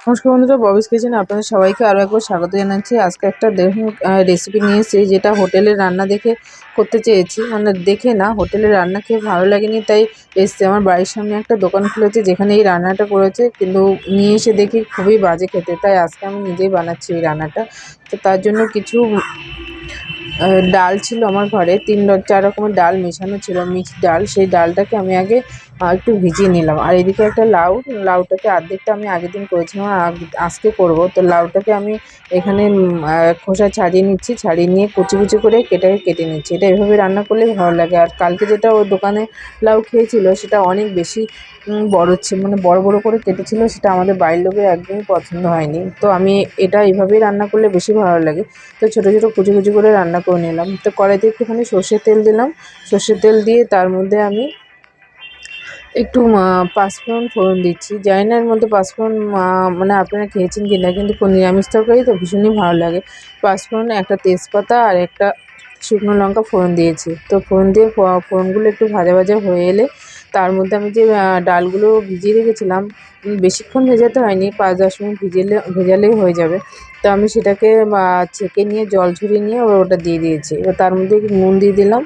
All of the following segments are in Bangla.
নমস্কার বন্ধুরা, ববিস কিচেনে আপনাদের সবাইকে আরও একবার স্বাগত জানাচ্ছি। আজকে একটা দেখুন রেসিপি নিয়ে এসেছি, যেটা হোটেলের রান্না দেখে করতে চেয়েছি, মানে দেখে না, হোটেলের রান্না খেয়ে ভালো লাগেনি তাই এসছে। আমার বাড়ির সামনে একটা দোকান খুলেছে যেখানে এই রান্নাটা করেছে, কিন্তু নিয়ে এসে দেখি খুবই বাজে খেতে, তাই আজকে আমি নিজেই বানাচ্ছি এই রান্নাটা। তো তার জন্য কিছু ডাল ছিল আমার ঘরে, 3-4 রকমের ডাল মেশানো ছিল, মিক্সড ডাল। সেই ডালটাকে আমি আগে একটু ভিজিয়ে নিলাম। আর এদিকে একটা লাউটাকে অর্ধেকটা আমি আগের দিন করেছিলাম, আর আজকে করব। তো লাউটাকে আমি এখানে খোসা ছাড়িয়ে নিচ্ছি, ছাড়িয়ে নিয়ে কুচি কুচি করে কেটে নিচ্ছি। এটা এভাবে রান্না করলে ভালো লাগে। আর কালকে যেটা ওই দোকানে লাউ খেয়েছিল সেটা অনেক বেশি বড় মানে বড় বড় করে কেটেছিল, সেটা আমাদের বাড়ির লোকের একদমই পছন্দ হয়নি। তো আমি এটা এইভাবেই রান্না করলে বেশি ভালো লাগে। তো ছোটো ছোটো কুচি কুচি করে রান্না করে নিলাম। তো কড়াইতে একটুখানি সর্ষের তেল দিলাম। সর্ষের তেল দিয়ে তার মধ্যে আমি একটু পাঁচফোড়ন ফোড়ন দিচ্ছি। জানি না এর মধ্যে পাঁচফোড়ন মানে আপনারা খেয়েছেন কি না, কিন্তু নিরামিষ তরকারি তো ভীষণই ভালো লাগে। পাঁচফোড়ন, একটা তেজপাতা আর একটা শুকনো লঙ্কা ফোড়ন দিয়েছি। তো ফোড়ন দিয়ে ফোড়নগুলো একটু ভাজা ভাজা হয়ে এলে তার মধ্যে আমি যে ডালগুলো ভিজিয়ে রেখেছিলাম, বেশিক্ষণ ভেজাতে হয়নি, 5-10 মিনিট ভেজালেই হয়ে যাবে। তো আমি সেটাকে ছেঁকে নিয়ে জল ঝরিয়ে নিয়ে ওটা দিয়ে দিয়েছি। এবার তার মধ্যে একটু নুন দিয়ে দিলাম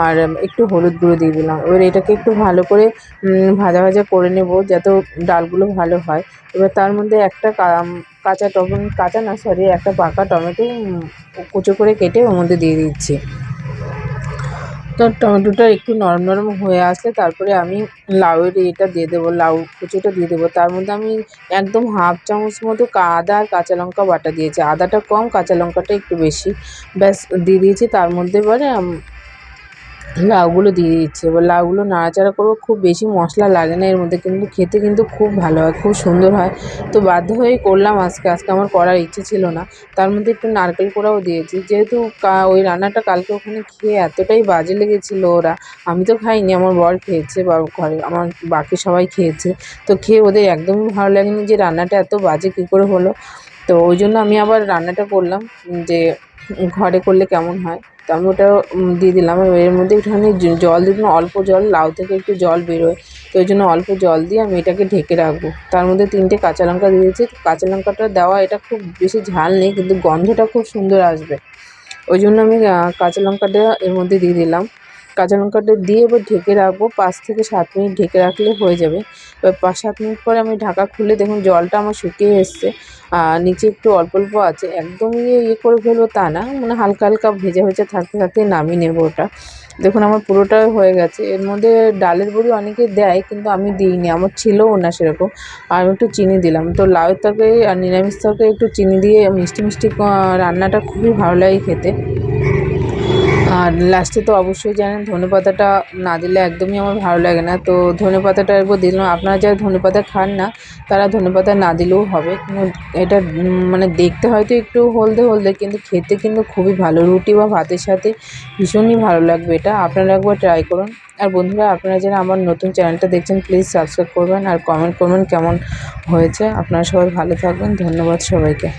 আর একটু হলুদ গুঁড়ো দিয়ে দিলাম। এবার এটাকে একটু ভালো করে ভাজা ভাজা করে নেব, যাতে ডালগুলো ভালো হয়। এবার তার মধ্যে একটা কাঁচা না, সরি, একটা পাকা টমেটো কুচো করে কেটে ওর মধ্যে দিয়ে দিচ্ছি। তো টমেটোটা একটু নরম নরম হয়ে আসলে তারপরে আমি লাউয়ের এটা দিয়ে দেবো, লাউ কুচোটা দিয়ে দেবো। তার মধ্যে আমি একদম হাফ চামচ মতো আদা আর কাঁচা লঙ্কা বাটা দিয়েছি। আদাটা কম, কাঁচা লঙ্কাটা একটু বেশি, ব্যাস দিয়ে দিয়েছি। তার মধ্যে এবারে লাউগুলো দিয়ে দিচ্ছি। এবার লাউগুলো নাড়াচাড়া করবো, খুব বেশি মশলা লাগে না এর মধ্যে, কিন্তু খেতে কিন্তু খুব ভালো হয়, খুব সুন্দর হয়। তো বাধ্য হয়েই করলাম আজকে আমার করার ইচ্ছে ছিল না। তার মধ্যে একটু নারকেল কোড়াও দিয়েছি, যেহেতু ওই রান্নাটা কালকে ওখানে খেয়ে এতটাই বাজে লেগেছিলো ওরা, আমি তো খাইনি, আমার বর খেয়েছে বা ঘরে আমার বাকি সবাই খেয়েছে। তো খেয়ে ওদের একদমই ভালো লাগেনি যে রান্নাটা এত বাজে কী করে হলো। তো ওই জন্য আমি আবার রান্নাটা করলাম যে ঘরে করলে কেমন হয়। তো আমি ওটা দিয়ে দিলাম। এর মধ্যে একটুখানি জল দিয়ে দিলাম, অল্প জল, লাউ থেকে একটু জল বেরোয়, তো ওই জন্য অল্প জল দিয়ে আমি এটাকে ঢেকে রাখবো। তার মধ্যে 3টে কাঁচা লঙ্কা দিয়েছি। কাঁচা লঙ্কাটা দেওয়া, এটা খুব বেশি ঝাল নেই, কিন্তু গন্ধটা খুব সুন্দর আসবে, ওই জন্য আমি কাঁচা লঙ্কাটা এর মধ্যে দিয়ে দিলাম। কাঁচা লঙ্কাটা দিয়ে এবার ঢেকে রাখবো, 5 থেকে 7 মিনিট ঢেকে রাখলে হয়ে যাবে। এবার 5-7 মিনিট পরে আমি ঢাকা খুলে দেখুন জলটা আমার শুকিয়ে এসছে। নিচে একটু অল্প অল্প আছে, একদমই করে ফেলবো তা না, মানে হালকা হালকা ভেজে ভেজে থাকতে থাকতে নামিয়ে নেবো ওটা। দেখুন আমার পুরোটাই হয়ে গেছে। এর মধ্যে ডালের বড়ি অনেকে দেয়, কিন্তু আমি দিইনি, আমার ছিলও না সেরকম। আর একটু চিনি দিলাম। তো লাউয়ের তরকারি আর নিরামিষ তরকারি একটু চিনি দিয়ে মিষ্টি মিষ্টি রান্নাটা খুবই ভালো লাগে খেতে। আর লাস্টে তো অবশ্যই জানেন ধনেপাতাটা না দিলে একদমই আমার ভালো লাগে না। তো ধনেপাতাটা একবার দিলাম। আপনারা যারা ধনেপাতা খান না তারা ধনেপাতা না দিলেও হবে, কিন্তু এটা মানে দেখতে হয়তো একটু হলদে হলদে, কিন্তু খেতে কিন্তু খুবই ভালো, রুটি বা ভাতের সাথে ভীষণই ভালো লাগবে এটা। আপনারা একবার ট্রাই করুন। আর বন্ধুরা, আপনারা যারা আমার নতুন চ্যানেলটা দেখছেন প্লিজ সাবস্ক্রাইব করবেন আর কমেন্ট করবেন কেমন হয়েছে। আপনারা সবাই ভালো থাকবেন, ধন্যবাদ সবাইকে।